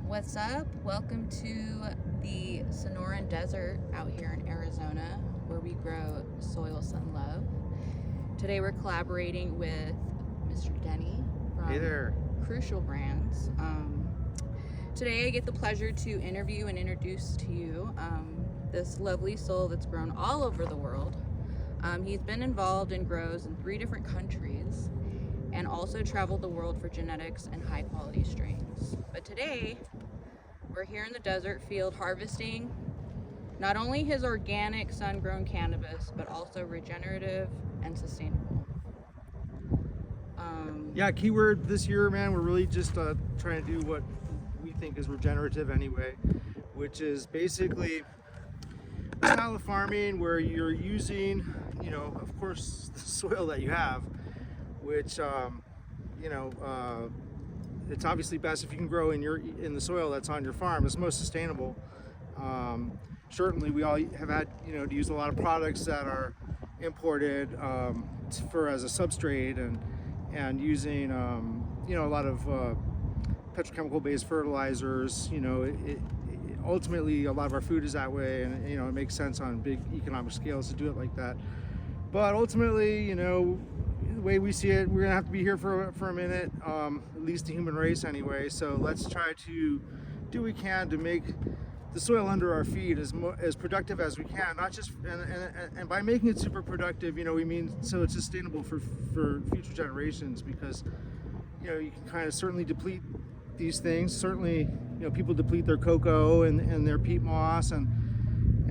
What's up? Welcome to the Sonoran Desert out here in Arizona, where we grow soil sun love. Today we're collaborating with Mr. Denny Hey from there. Crucial Brands. Today I get the pleasure to interview and introduce to you this lovely soil that's grown all over the world. He's been involved in grows in 3 different countries and also traveled the world for genetics and high quality strains. But today we're here in the desert field harvesting not only his organic sun-grown cannabis, but also regenerative and sustainable. Yeah, keyword this year, man, we're really just trying to do what we think is regenerative anyway, which is basically a style of farming where you're using, of course, the soil that you have, which, it's obviously best if you can grow in the soil that's on your farm. It's most sustainable. Certainly, we all have had to use a lot of products that are imported for as a substrate and using a lot of petrochemical based fertilizers. Ultimately a lot of our food is that way, and it makes sense on big economic scales to do it like that. But ultimately, the way we see it, we're gonna have to be here for a minute, at least the human race anyway. So let's try to do what we can to make the soil under our feet as productive as we can. Not just and by making it super productive, we mean so it's sustainable for future generations, because you can kind of certainly deplete these things. Certainly, people deplete their cocoa and their peat moss, and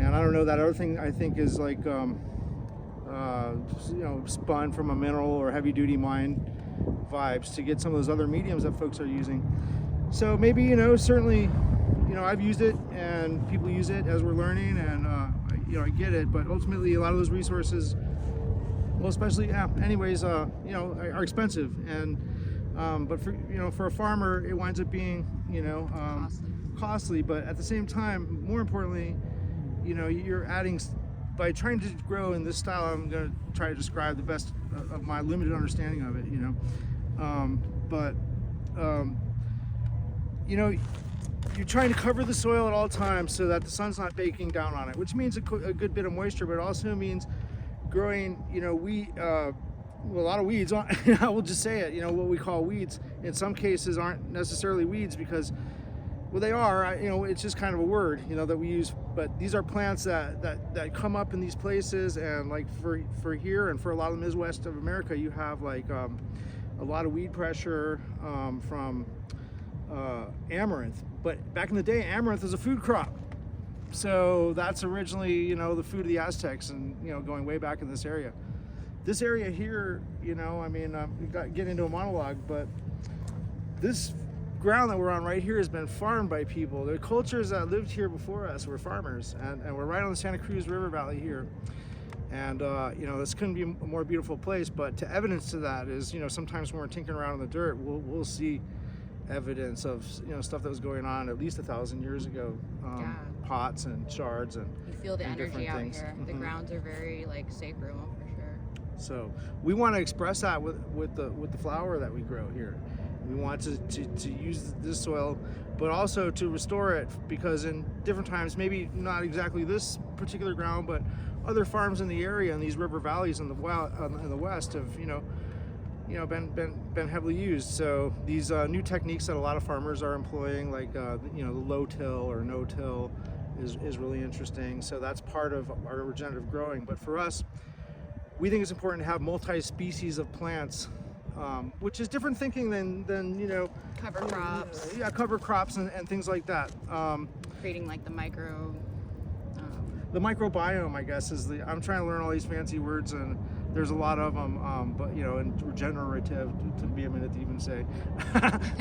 I don't know, that other thing I think is like spun from a mineral or heavy duty mine vibes to get some of those other mediums that folks are using. So maybe certainly I've used it and people use it as we're learning, and I get it, but ultimately a lot of those resources, well, especially are expensive, and but for a farmer it winds up being costly, but at the same time, more importantly, you're adding, by trying to grow in this style. I'm going to try to describe the best of my limited understanding of it, you're trying to cover the soil at all times so that the sun's not baking down on it, which means a good bit of moisture, but it also means growing, a lot of weeds. I will just say it, what we call weeds in some cases aren't necessarily weeds, because, well, they are, it's just kind of a word, that we use. But these are plants that come up in these places, and like for here and for a lot of the Midwest of America, you have like a lot of weed pressure from amaranth. But back in the day, amaranth was a food crop. So that's originally, the food of the Aztecs, and, going way back in this area. This area here, we got get into a monologue, but this ground that we're on right here has been farmed by people. The cultures that lived here before us were farmers, and we're right on the Santa Cruz River Valley here. And, this couldn't be a more beautiful place, but to evidence to that is, sometimes when we're tinkering around in the dirt, we'll see evidence of stuff that was going on at least 1,000 years ago, pots and shards and You feel the and energy out things. here. The grounds are very sacred for sure. So we want to express that with the flower that we grow here. We want to use this soil, but also to restore it, because in different times, maybe not exactly this particular ground, but other farms in the area in these river valleys in the west have been heavily used. So these new techniques that a lot of farmers are employing, like the low till or no till, is really interesting. So that's part of our regenerative growing. But for us, we think it's important to have multi-species of plants, which is different thinking than Cover crops. cover crops and things like that. Creating like the The microbiome, I guess, I'm trying to learn all these fancy words, and there's a lot of them, and regenerative took me a minute to even say.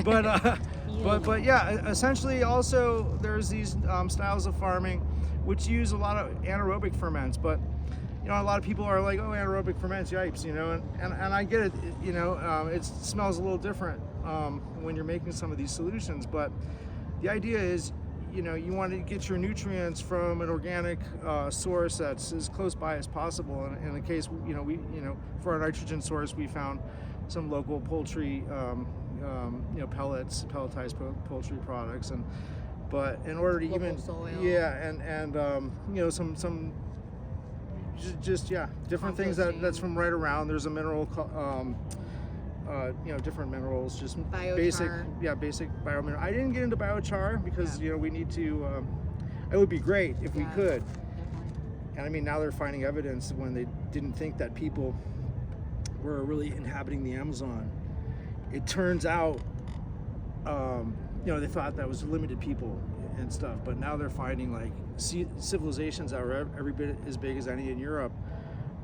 but yeah, essentially also there's these styles of farming which use a lot of anaerobic ferments, but a lot of people are like, oh, anaerobic ferments, yipes, and I get it, it smells a little different when you're making some of these solutions, but the idea is, you want to get your nutrients from an organic source that's as close by as possible. And in the case, for our nitrogen source, we found some local poultry pellets, pelletized poultry products, but in order to Local even soil. some just different things that's from right around. There's a mineral different minerals, just Biochar. basic biomineral. I didn't get into biochar because we need to. It would be great if we could. Definitely. And I mean, now they're finding evidence when they didn't think that people were really inhabiting the Amazon. It turns out, they thought that was limited people and stuff, but now they're finding like civilizations that were every bit as big as any in Europe,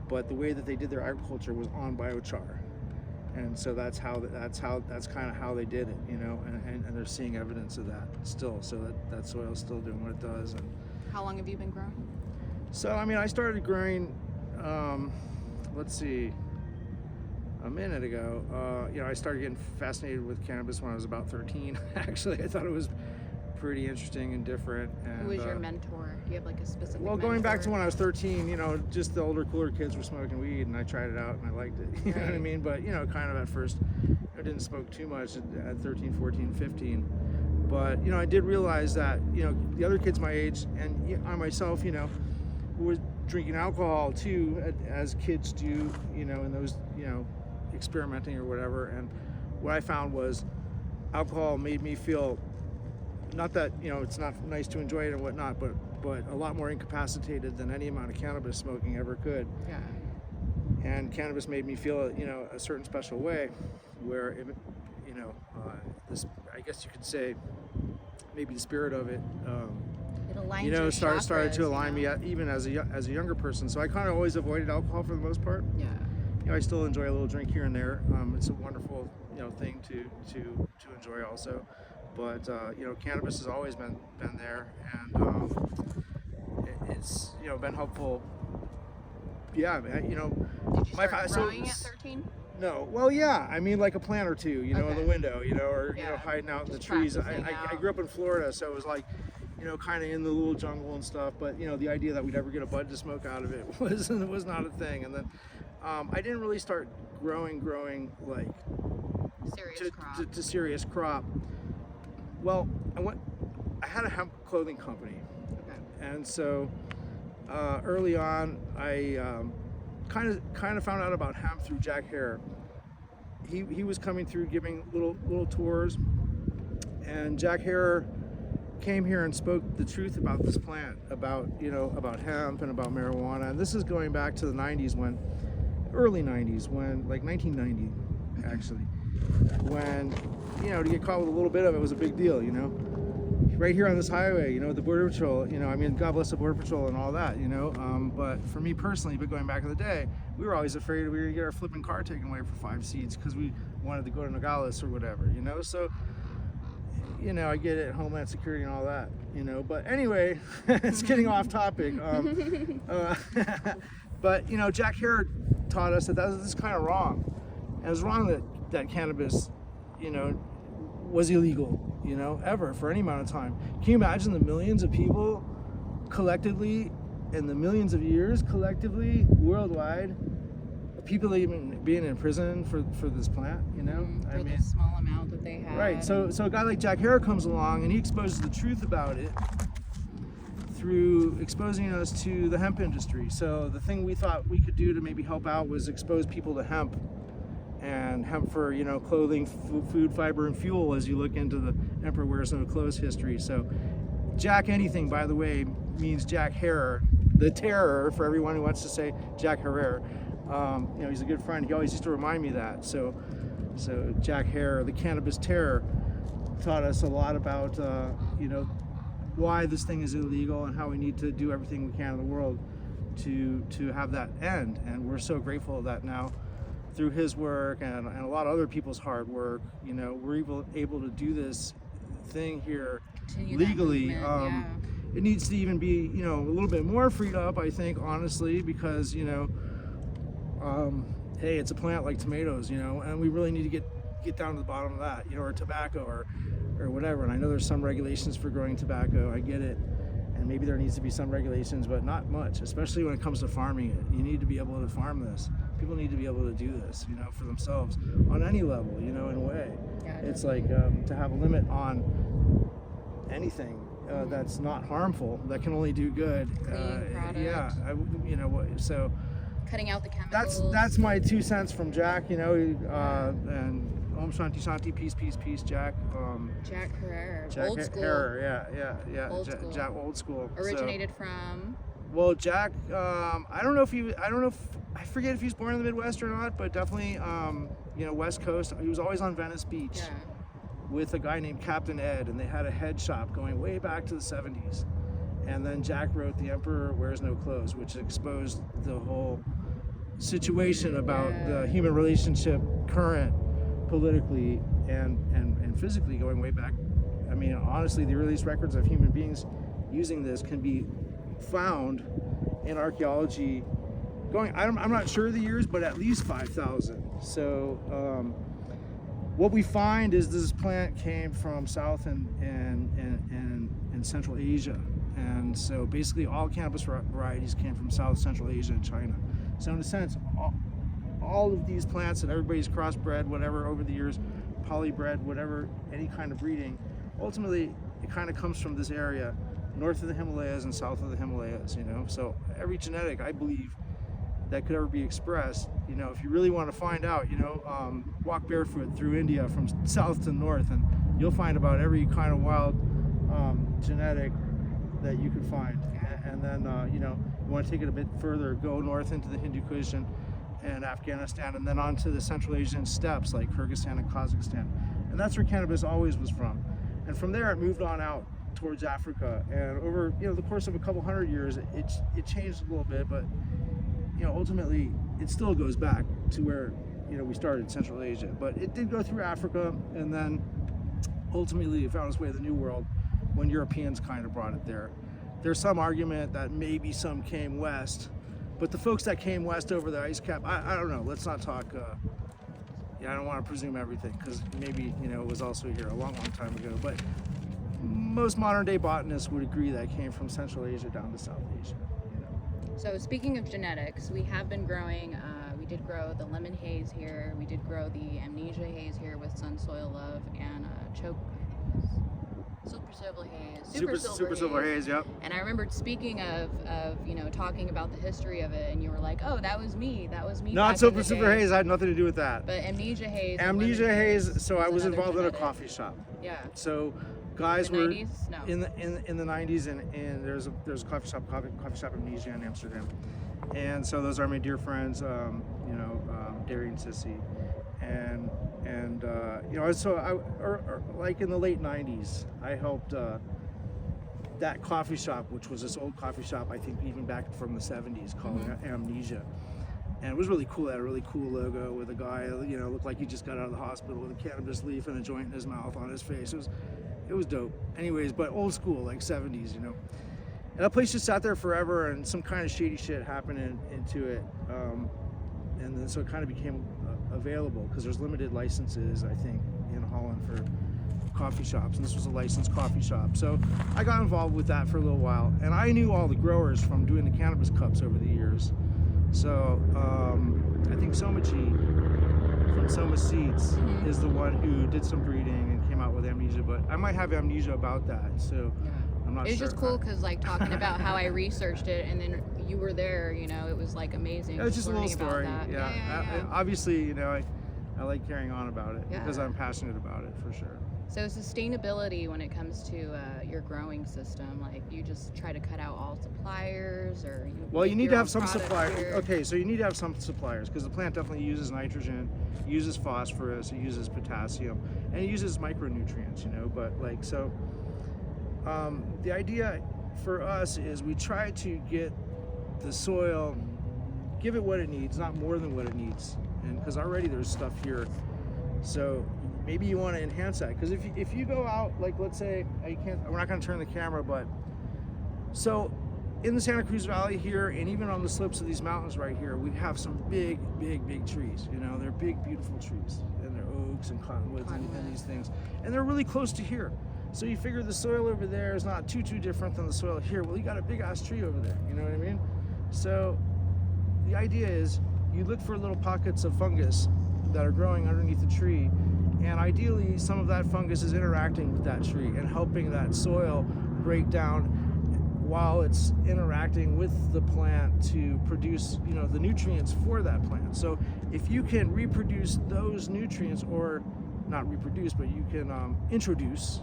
but the way that they did their agriculture was on biochar. And so that's kind of how they did it, and they're seeing evidence of that still. So that soil's still doing what it does. And How long have you been growing? so, I mean, I started growing, a minute ago. I started getting fascinated with cannabis when I was about 13. Actually, I thought it was pretty interesting and different. And, Who was your mentor? Do you have like a specific well, going back to mentor? when I was 13, just the older, cooler kids were smoking weed, and I tried it out and I liked it. You know what I Right. mean? But, kind of at first, I didn't smoke too much at 13, 14, 15. But, I did realize that, the other kids my age and I myself, was drinking alcohol too, as kids do, in those, experimenting or whatever. And what I found was alcohol made me feel, not that, it's not nice to enjoy it and whatnot, but a lot more incapacitated than any amount of cannabis smoking ever could. Yeah. And cannabis made me feel, a certain special way, where it, this, I guess you could say, maybe the spirit of it, It aligns your started to chakras, align me even as a younger person. So I kind of always avoided alcohol for the most part. Yeah. I still enjoy a little drink here and there. It's a wonderful, thing to enjoy also. But cannabis has always been there, and it's been helpful. Yeah, Did you start growing at 13? No, well, yeah. I mean, like a plant or two, in Okay. the window, or Yeah. hiding out in the Just trees. practicing I out. grew up in Florida, so it was like, kind of in the little jungle and stuff. But the idea that we'd ever get a bud to smoke out of it was not a thing. And then I didn't really start growing like Serious crop. to serious crop. Well, I had a hemp clothing company, Okay. and so early on, I kind of found out about hemp through Jack Hare. He was coming through giving little tours, and Jack Hare came here and spoke the truth about this plant, about hemp and about marijuana. And this is going back to the 90s, early 90s, like 1990 actually, when to get caught with a little bit of it was a big deal, right here on this highway, the Border Patrol, I mean, God bless the Border Patrol and all that, but for me personally, but going back in the day, we were always afraid we were gonna get our flipping car taken away for 5 seats because we wanted to go to Nogales or whatever, so I get it, Homeland Security and all that, but anyway, it's getting off topic. But Jack Hare taught us that this is kind of wrong. And it was wrong that cannabis, was illegal, ever for any amount of time. Can you imagine the millions of people collectively, and the millions of years collectively worldwide, people even being in prison for this plant, For the small amount that they had. Right. So a guy like Jack Hare comes along and he exposes the truth about it through exposing us to the hemp industry. So the thing we thought we could do to maybe help out was expose people to hemp, and hemp for clothing, food, fiber, and fuel. As you look into the Emperor Wears No Clothes history, so Jack anything, by the way, means Jack Hare, the terror, for everyone who wants to say Jack Herrera. He's a good friend. He always used to remind me of that. So Jack Hare, the cannabis terror, taught us a lot about why this thing is illegal and how we need to do everything we can in the world to have that end. And we're so grateful that now, through his work and a lot of other people's hard work, we're able to do this thing here Continue that legally. movement, It needs to even be a little bit more freed up, I think, honestly, because hey, it's a plant like tomatoes, and we really need to get down to the bottom of that, or tobacco or whatever. And I know there's some regulations for growing tobacco, I get it, and maybe there needs to be some regulations, but not much, especially when it comes to farming it. You need to be able to farm this. People need to be able to do this, you know, for themselves on any level, you know, in a way. Yeah, It's like to have a limit on anything that's not harmful, that can only do good. Clean product. Yeah, you know, so Cutting out the chemicals. that's my 2 cents from Jack, you know, and Om Shanti Shanti, peace, peace, peace, Jack. Jack Herrera, Jack old school. Herrera, yeah. Old school. Jack, old school. Originated from. Well, Jack, I don't know if I forget if he was born in the Midwest or not, but definitely, you know, West Coast. He was always on Venice Beach. Yeah. With a guy named Captain Ed, and they had a head shop going way back to the 70s. And then Jack wrote The Emperor Wears No Clothes, which exposed the whole situation about the human relationship, current politically and physically, going way back. I mean, honestly, the earliest records of human beings using this can be found in archaeology going, I'm not sure of the years, but at least 5,000. So what we find is this plant came from South and Central Asia. And so basically all cannabis varieties came from South, Central Asia and China. So in a sense, all of these plants that everybody's crossbred, whatever, over the years, polybred, whatever, any kind of breeding, ultimately it kind of comes from this area, north of the Himalayas and south of the Himalayas, you know? So every genetic, I believe, that could ever be expressed, you know, if you really want to find out, you know, walk barefoot through India from south to north, and you'll find about every kind of wild genetic that you could find. And then, you know, you want to take it a bit further, go north into the Hindu Kush and Afghanistan, and then onto the Central Asian steppes like Kyrgyzstan and Kazakhstan. And that's where cannabis always was from. And from there, it moved on out towards Africa. And over, you know, the course of a couple hundred years, it changed a little bit, but, you know, ultimately, it still goes back to where, you know, we started, Central Asia. But it did go through Africa, and then ultimately it found its way to the New World when Europeans kind of brought it there. There's some argument that maybe some came west, but the folks that came west over the ice cap, I don't know. Let's not talk. I don't want to presume everything, because maybe, you know, it was also here a long, long time ago. But most modern day botanists would agree that it came from Central Asia down to South Asia. You know. So speaking of genetics, we have been growing. We did grow the lemon haze here. We did grow the amnesia haze here with Sun Soil Love and Super Silver Haze. Super Silver Haze, yep. And I remembered speaking of you know, talking about the history of it, and you were like, oh, that was me. Not Super Silver Haze, I had nothing to do with that. But Amnesia Haze. Amnesia Haze, so I was involved in a coffee shop. Yeah. So guys the were 90s? No. in the 90s, and there's a coffee shop Amnesia in Amsterdam. And so those are my dear friends, you know, Derry and Sissy. And you know, so like in the late 90s, I helped that coffee shop, which was this old coffee shop, I think even back from the 70s, called Amnesia. And it was really cool. It had a really cool logo with a guy, you know, looked like he just got out of the hospital with a cannabis leaf and a joint in his mouth on his face. It was dope. Anyways, but old school, like 70s, you know. And that place just sat there forever, and some kind of shady shit happened into it. And then so it kind of became available, because there's limited licenses, I think, in Holland for coffee shops, and this was a licensed coffee shop. So I got involved with that for a little while, and I knew all the growers from doing the cannabis cups over the years. So I think Somachi from Soma Seeds is the one who did some breeding and came out with Amnesia, but I might have amnesia about that, so I'm not sure. It's just cool because, like, talking about how I researched it, and then you were there, you know, it was like amazing. It was just a little story. Yeah. Obviously, you know, I like carrying on about it because I'm passionate about it, for sure. So sustainability when it comes to your growing system, like, you just try to cut out all suppliers, or you need to have some suppliers. Okay, so you need to have some suppliers, because the plant definitely uses nitrogen, uses phosphorus, it uses potassium, and it uses micronutrients, you know. But like, so the idea for us is we try to get the soil, give it what it needs, not more than what it needs, and because already there's stuff here. So maybe you want to enhance that, because if you go out, like, let's say, we're not going to turn the camera, but so in the Santa Cruz Valley here, and even on the slopes of these mountains right here, we have some big trees. You know, they're big, beautiful trees, and they're oaks and cottonwoods and these things, and they're really close to here. So you figure the soil over there is not too different than the soil here. Well, you got a big ass tree over there. You know what I mean? So the idea is, you look for little pockets of fungus that are growing underneath the tree, and ideally some of that fungus is interacting with that tree and helping that soil break down while it's interacting with the plant to produce, you know, the nutrients for that plant. So if you can reproduce those nutrients, or not reproduce, but you can introduce,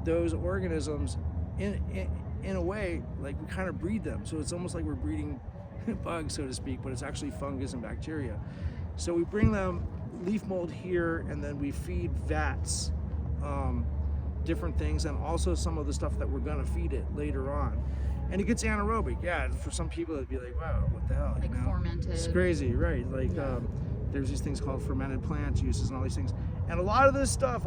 those organisms in a way, like we kind of breed them. So it's almost like we're breeding bugs, so to speak, but it's actually fungus and bacteria. So we bring them leaf mold here, and then we feed vats different things, and also some of the stuff that we're gonna feed it later on. And it gets anaerobic. Yeah, for some people it'd be like, wow, what the hell? Like, you know? fermented. It's crazy, right? Like there's these things called fermented plant juices and all these things. And a lot of this stuff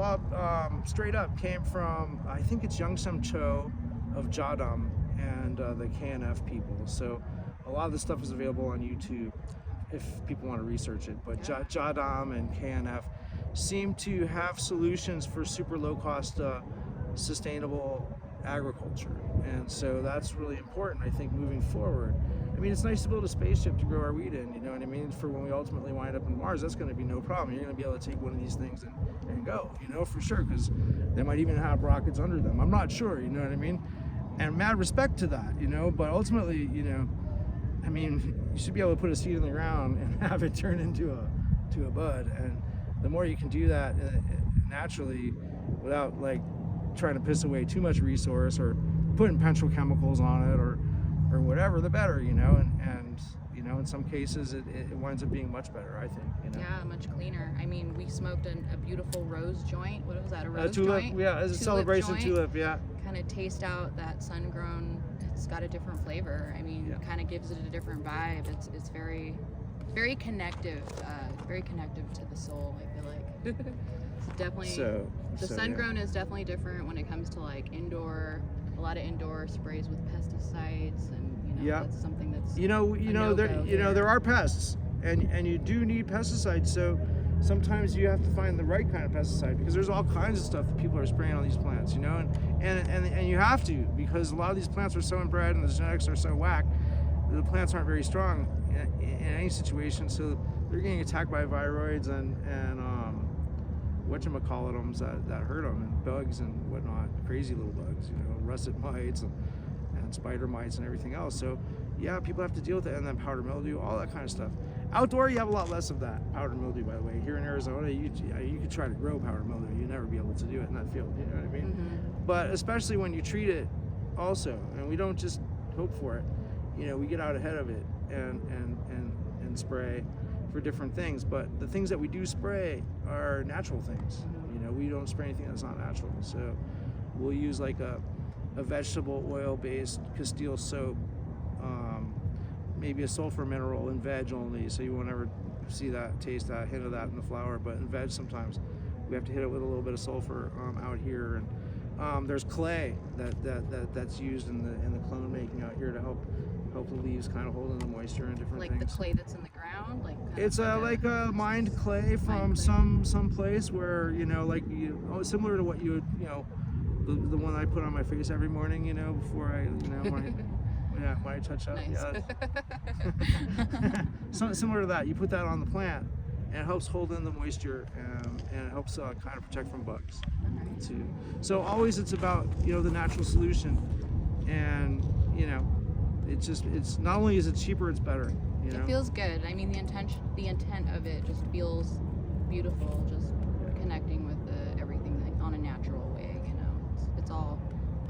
straight up came from, I think it's Youngsam Cho of Jadam and the KNF people. So a lot of this stuff is available on YouTube if people want to research it. But Jadam and KNF seem to have solutions for super low cost sustainable agriculture, and so that's really important, I think, moving forward. I mean, it's nice to build a spaceship to grow our wheat in, you know what I mean? For when we ultimately wind up in Mars, that's going to be no problem. You're going to be able to take one of these things and go, you know, for sure, because they might even have rockets under them. I'm not sure, you know what I mean? And mad respect to that, you know, but ultimately, you know, I mean, you should be able to put a seed in the ground and have it turn into a bud, and the more you can do that naturally without like trying to piss away too much resource or putting petrochemicals on it or whatever, the better, you know. And you know, in some cases it winds up being much better, I think, you know. Yeah, much cleaner. I mean, we smoked a beautiful rose joint. What was that, a rose tulip joint? Yeah, as a celebration joint. tulip, yeah. Kind of taste out that sun-grown. It's got a different flavor. I mean, kind of gives it a different vibe. It's very connective, very connective to the soul, I feel like. It's definitely, the sun-grown is definitely different when it comes to like a lot of indoor sprays with pesticides, and you know, that's something that's there are pests, and you do need pesticides. So sometimes you have to find the right kind of pesticide, because there's all kinds of stuff that people are spraying on these plants, you know, and you have to, because a lot of these plants are so inbred and the genetics are so whack, the plants aren't very strong in any situation, so they're getting attacked by viroids and whatchamacallitums that hurt them, and bugs and whatnot, crazy little bugs, you know, russet mites and spider mites and everything else. So yeah, people have to deal with it, and then powder mildew, all that kind of stuff. Outdoor, you have a lot less of that powder mildew, by the way. Here in Arizona, you could try to grow powder mildew, you'd never be able to do it in that field, you know what I mean? Mm-hmm. But especially when you treat it also, and we don't just hope for it, you know, we get out ahead of it and spray for different things. But the things that we do spray are natural things. You know, we don't spray anything that's not natural. So we'll use like a vegetable oil based Castile soap, maybe a sulfur mineral in veg only, so you won't ever see that, taste that, hint of that in the flower. But in veg sometimes we have to hit it with a little bit of sulfur out here. And there's clay that's used in the clone making out here to help the leaves kind of hold in the moisture and different like things. Like the clay that's in the ground, like it's like a mined clay from some place where, you know, like similar to what you would, you know, the one I put on my face every morning, you know, before I, you know, when I touch up. Nice. Yeah. So similar to that, you put that on the plant, and it helps hold in the moisture, and it helps kind of protect from bugs too. So always it's about, you know, the natural solution, and you know, it's not only is it cheaper, it's better. You know? It feels good. I mean, the intent of it just feels beautiful. Just connecting with everything on a natural way. You know, it's all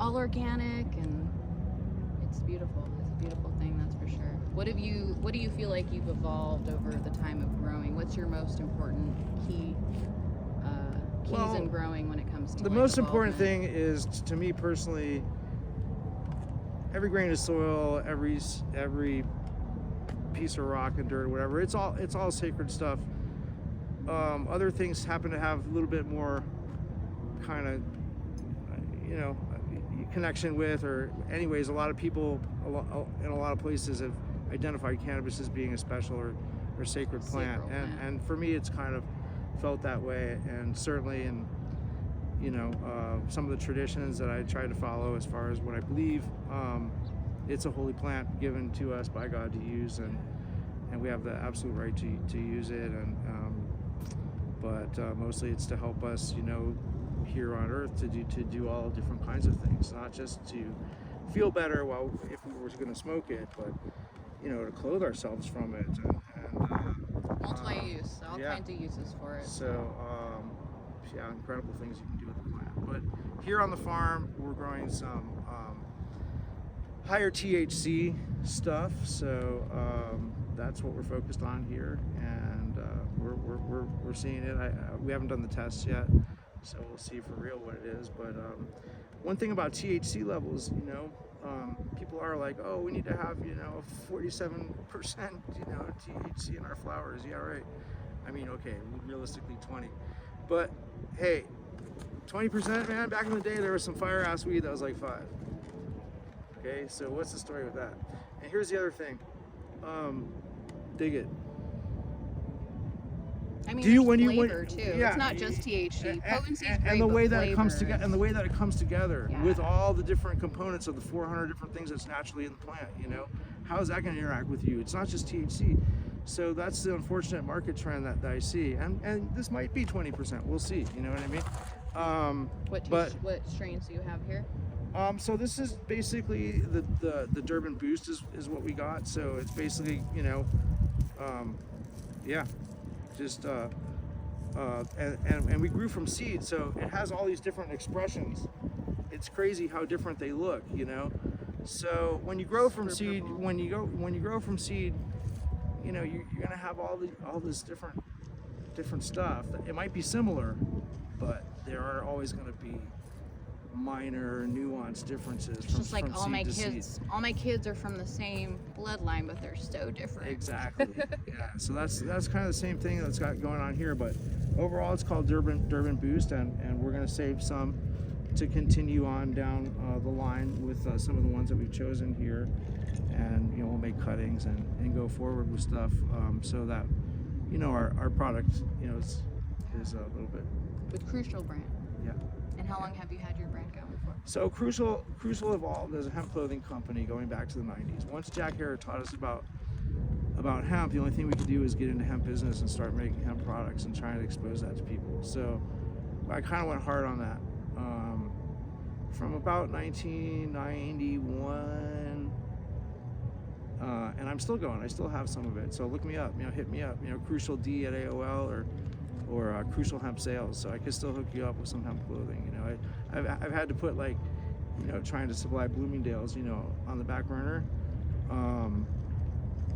organic, and it's beautiful. It's a beautiful thing, that's for sure. What do you feel like you've evolved over the time of growing? What's your most important keys in growing when it comes to the most important thing is, to me personally, every grain of soil, every piece of rock and dirt, whatever, it's all sacred stuff. Other things happen to have a little bit more kind of, you know, connection with, or anyways, a lot of people in a lot of places have identified cannabis as being a special or sacred plant. And for me, it's kind of felt that way, and certainly in, you know, some of the traditions that I try to follow as far as what I believe, it's a holy plant given to us by God to use, and and we have the absolute right to use it. And but mostly it's to help us, here on Earth to do all different kinds of things, not just to feel better while if we were going to smoke it, but to clothe ourselves from it and Multi-use, all yeah. kinds of uses for it. So yeah, incredible things you can do with the plant. But here on the farm, we're growing some higher THC stuff, so that's what we're focused on here, and we're seeing it. We haven't done the tests yet, so we'll see for real what it is. But one thing about THC levels, people are like, oh, we need to have 47% THC in our flowers. Yeah, right. I mean, okay, realistically 20, but hey, 20%, man. Back in the day, there was some fire ass weed that was like 5. Okay, so what's the story with that? And here's the other thing. Dig it. I mean, Do you there's when flavor you too. yeah, it's not just THC. Potency is great, and the way but that it comes flavors. together, and the way that it comes together Yeah. with all the different components of the 400 different things that's naturally in the plant. How is that going to interact with you? It's not just THC. So that's the unfortunate market trend that I see, and this might be 20%. We'll see. You know what I mean? What strains do you have here? So this is basically the Durban Boost is what we got. So it's basically yeah, just and we grew from seed, so it has all these different expressions. It's crazy how different they look, So when you grow from seed, when you grow from seed, you're gonna have all this different stuff. It might be similar, but there are always gonna be minor nuanced differences. It's just like from all seed my to kids. seed. All my kids are from the same bloodline, but they're so different. Exactly. Yeah. So that's kind of the same thing that's got going on here, but overall it's called Durban Boost, and we're gonna save some to continue on down the line with some of the ones that we've chosen here, and we'll make cuttings and go forward with stuff so that our product is a little bit. With Crucial brand. Yeah. And how long have you had your brand going for? So Crucial evolved as a hemp clothing company going back to the 90s. Once Jack Harrod taught us about hemp, the only thing we could do is get into hemp business and start making hemp products and trying to expose that to people. So I kind of went hard on that. From about 1991, and I'm still going. I still have some of it. So look me up. Hit me up. Crucial D at AOL or Crucial Hemp Sales. So I can still hook you up with some hemp clothing. I've had to put trying to supply Bloomingdale's on the back burner,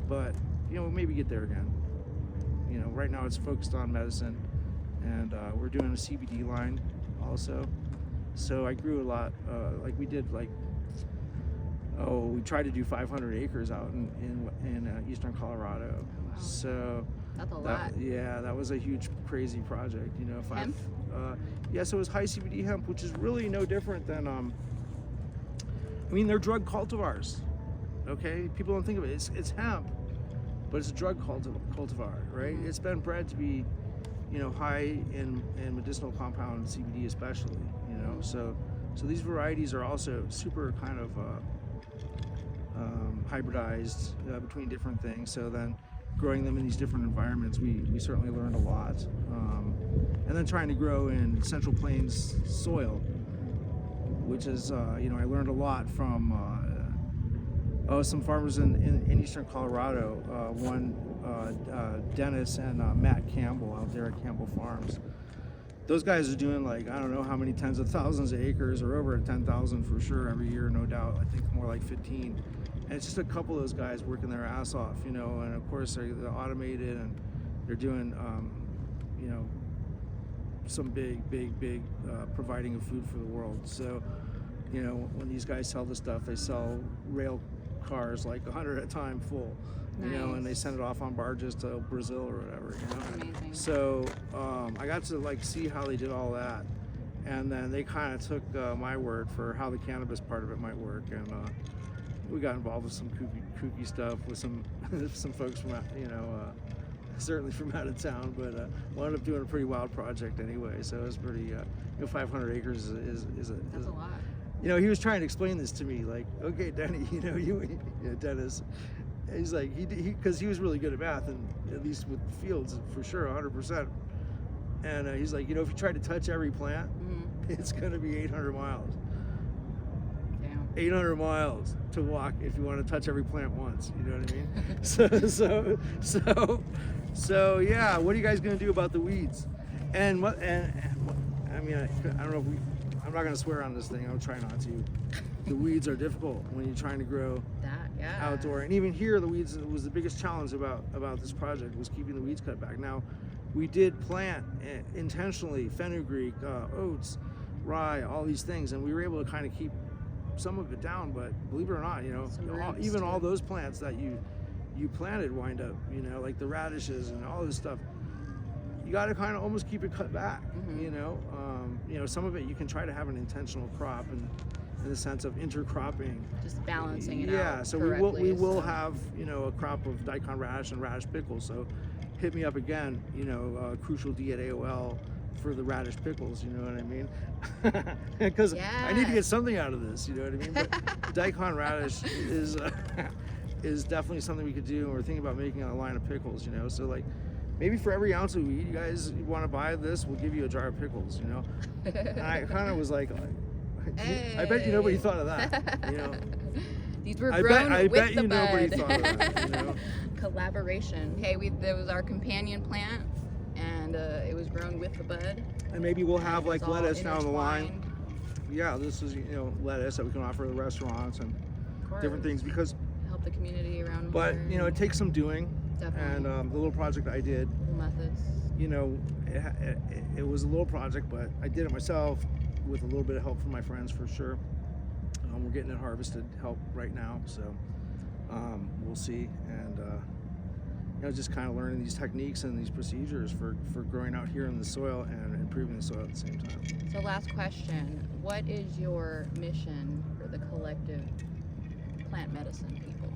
but maybe get there again. Right now it's focused on medicine, and we're doing a CBD line also. So I grew a lot. We tried to do 500 acres out in eastern Colorado. Wow. So that's a lot. Yeah, that was a huge, crazy project. Hemp? Yeah, so it was high CBD hemp, which is really no different than. They're drug cultivars. Okay, people don't think of it. It's hemp, but it's a drug cultivar, right? Mm-hmm. It's been bred to be, high in medicinal compound CBD especially. So these varieties are also super kind of hybridized between different things. So then growing them in these different environments, we certainly learned a lot. And then trying to grow in Central Plains soil, which is, I learned a lot from some farmers in eastern Colorado. One, Dennis and Matt Campbell out there at Campbell Farms. Those guys are doing I don't know how many tens of thousands of acres, or over 10,000 for sure every year, no doubt. I think more like 15. And it's just a couple of those guys working their ass off, and of course they're automated, and they're doing, some big providing of food for the world. So, when these guys sell the stuff, they sell rail cars 100 at a time full. Nice. And they send it off on barges to Brazil or whatever. Amazing. So I got to see how they did all that, and then they kind of took my word for how the cannabis part of it might work, and we got involved with some kooky stuff with some folks from certainly from out of town, but wound up doing a pretty wild project anyway. So it was pretty 500 acres is That's a lot. he was trying to explain this to me, okay, Denny, Dennis, he's like, because he was really good at math, and at least with the fields, for sure, 100%. And he's like, if you try to touch every plant, it's going to be 800 miles. Damn. 800 miles to walk if you want to touch every plant once. You know what I mean? So yeah. What are you guys going to do about the weeds? And what? And I mean, I don't know if I'm not going to swear on this thing. I'll try not to. The weeds are difficult when you're trying to grow outdoor, and even here, the weeds was the biggest challenge about this project, was keeping the weeds cut back. Now, we did plant intentionally fenugreek, oats, rye, all these things, and we were able to kind of keep some of it down. But believe it or not, even all those plants that you planted wind up, like the radishes and all this stuff, you got to kind of almost keep it cut back. Some of it you can try to have an intentional crop, and in the sense of intercropping, just balancing it out. Yeah, so we will have a crop of daikon radish and radish pickles. So hit me up again, crucial D at AOL for the radish pickles. You know what I mean? Because I need to get something out of this. You know what I mean? But daikon radish is definitely something we could do, and we're thinking about making a line of pickles. So like, maybe for every ounce of weed you guys want to buy this, we'll give you a jar of pickles. And I kind of was like. Hey. I bet nobody thought of that. These were grown I with bet the bud. Nobody thought of that. Collaboration. Hey, there was our companion plant, and it was grown with the bud. And maybe we'll have like lettuce down the line. intertwined. Yeah, this is lettuce that we can offer the restaurants and different things, because help the community around. But here. it takes some doing. Definitely. And the little project I did. Little methods. It was a little project, but I did it myself, with a little bit of help from my friends, for sure. We're getting it harvested help right now, so we'll see. And just kind of learning these techniques and these procedures for growing out here in the soil and improving the soil at the same time. So last question, what is your mission for the collective plant medicine people?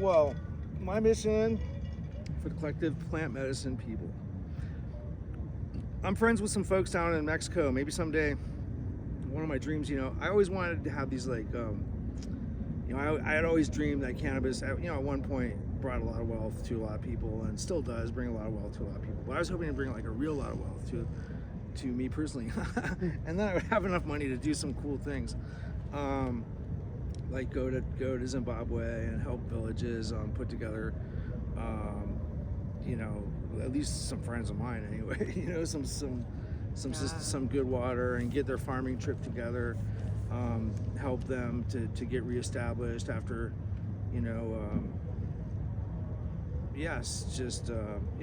Well, my mission for the collective plant medicine people, I'm friends with some folks down in Mexico. Maybe someday, one of my dreams, I always wanted to have these like, I had always dreamed that cannabis, at one point brought a lot of wealth to a lot of people, and still does bring a lot of wealth to a lot of people. But I was hoping to bring like a real lot of wealth to me personally, and then I would have enough money to do some cool things, like go to Zimbabwe and help villages put together, at least some friends of mine anyway, some good water, and get their farming trip together, help them to get reestablished after, a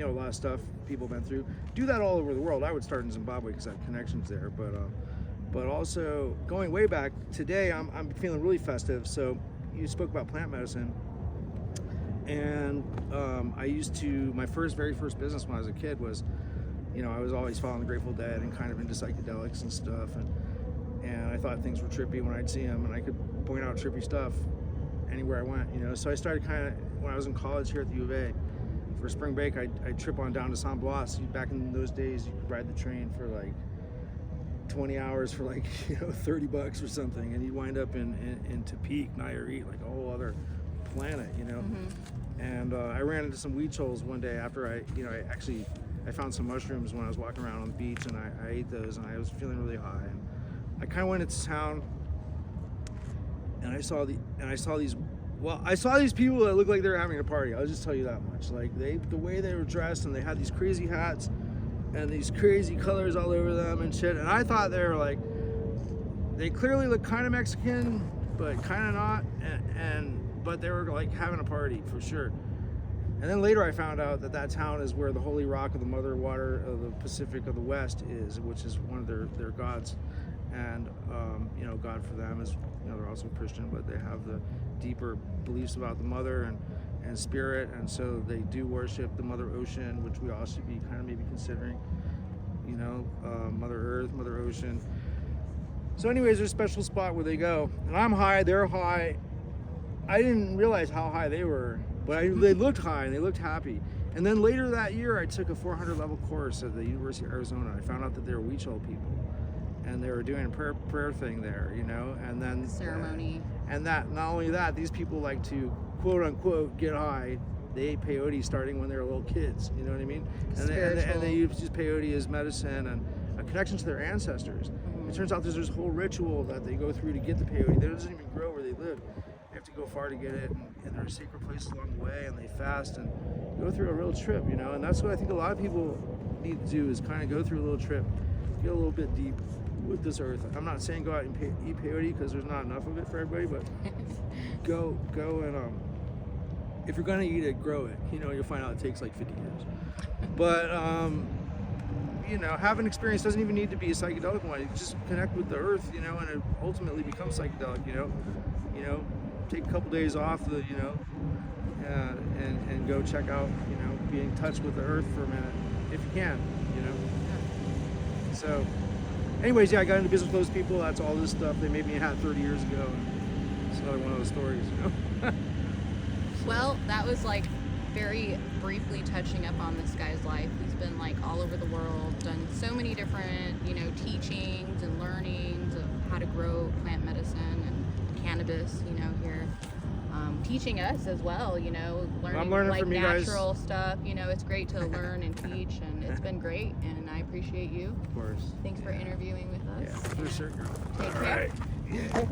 lot of stuff people have been through. Do that all over the world. I would start in Zimbabwe because I have connections there, but also going way back. Today I'm feeling really festive. So you spoke about plant medicine. And my very first business when I was a kid was, I was always following the Grateful Dead and kind of into psychedelics and stuff. And I thought things were trippy when I'd see them, and I could point out trippy stuff anywhere I went, So I started kind of, when I was in college here at the U of A, for spring break, I'd trip on down to San Blas. Back in those days, you could ride the train for like 20 hours for like, $30 or something. And you'd wind up in Tepic, Nayarit, like a whole other planet, And I ran into some weed choles one day after I found some mushrooms when I was walking around on the beach, and I ate those, and I was feeling really high. And I kind of went into town, and I saw these people that looked like they were having a party. I'll just tell you that much. Like the way they were dressed, and they had these crazy hats and these crazy colors all over them and shit. And I thought they were like, they clearly looked kind of Mexican, but kind of not, but they were like having a party for sure. And then later I found out that town is where the holy rock of the mother water of the Pacific of the West is, which is one of their gods. And God for them is, they're also Christian, but they have the deeper beliefs about the mother and spirit, and so they do worship the Mother Ocean, which we all should be kind of maybe considering, Mother Earth, Mother Ocean. So anyways, there's a special spot where they go, and I'm high, they're high. I didn't realize how high they were, but they looked high and they looked happy. And then later that year, I took a 400 level course at the University of Arizona. I found out that they were Huichol people, and they were doing a prayer thing there, and then ceremony. And that, not only that, these people like to quote unquote get high, they ate peyote starting when they were little kids. You know what I mean? And they use peyote as medicine and a connection to their ancestors. It turns out there's this whole ritual that they go through to get the peyote. That doesn't even grow where they live. They have to go far to get it, and there are sacred places along the way, and they fast and go through a real trip, you know. And that's what I think a lot of people need to do, is kind of go through a little trip, get a little bit deep with this earth. I'm not saying go out and eat peyote, because there's not enough of it for everybody, but go and if you're gonna eat it, grow it. You know, you'll find out it takes like 50 years. But you know, have an experience. Doesn't even need to be a psychedelic one. You just connect with the earth, you know, and it ultimately becomes psychedelic. You know, take a couple days off, you know, and go check out, you know, be in touch with the earth for a minute if you can, you know. So, anyways, yeah, I got into business with those people. That's all this stuff. They made me a hat 30 years ago. It's another one of those stories, you know. Well, that was like very briefly touching up on this guy's life. He's been like all over the world, done so many different, you know, teachings and learnings of how to grow plant medicine and cannabis, you know, here. Teaching us as well, you know, learning like from you natural guys. stuff. You know, it's great to learn and teach, and it's been great, and I appreciate you. Of course. Thanks for interviewing with us. Yeah, for sure. Take All care. right. Yeah.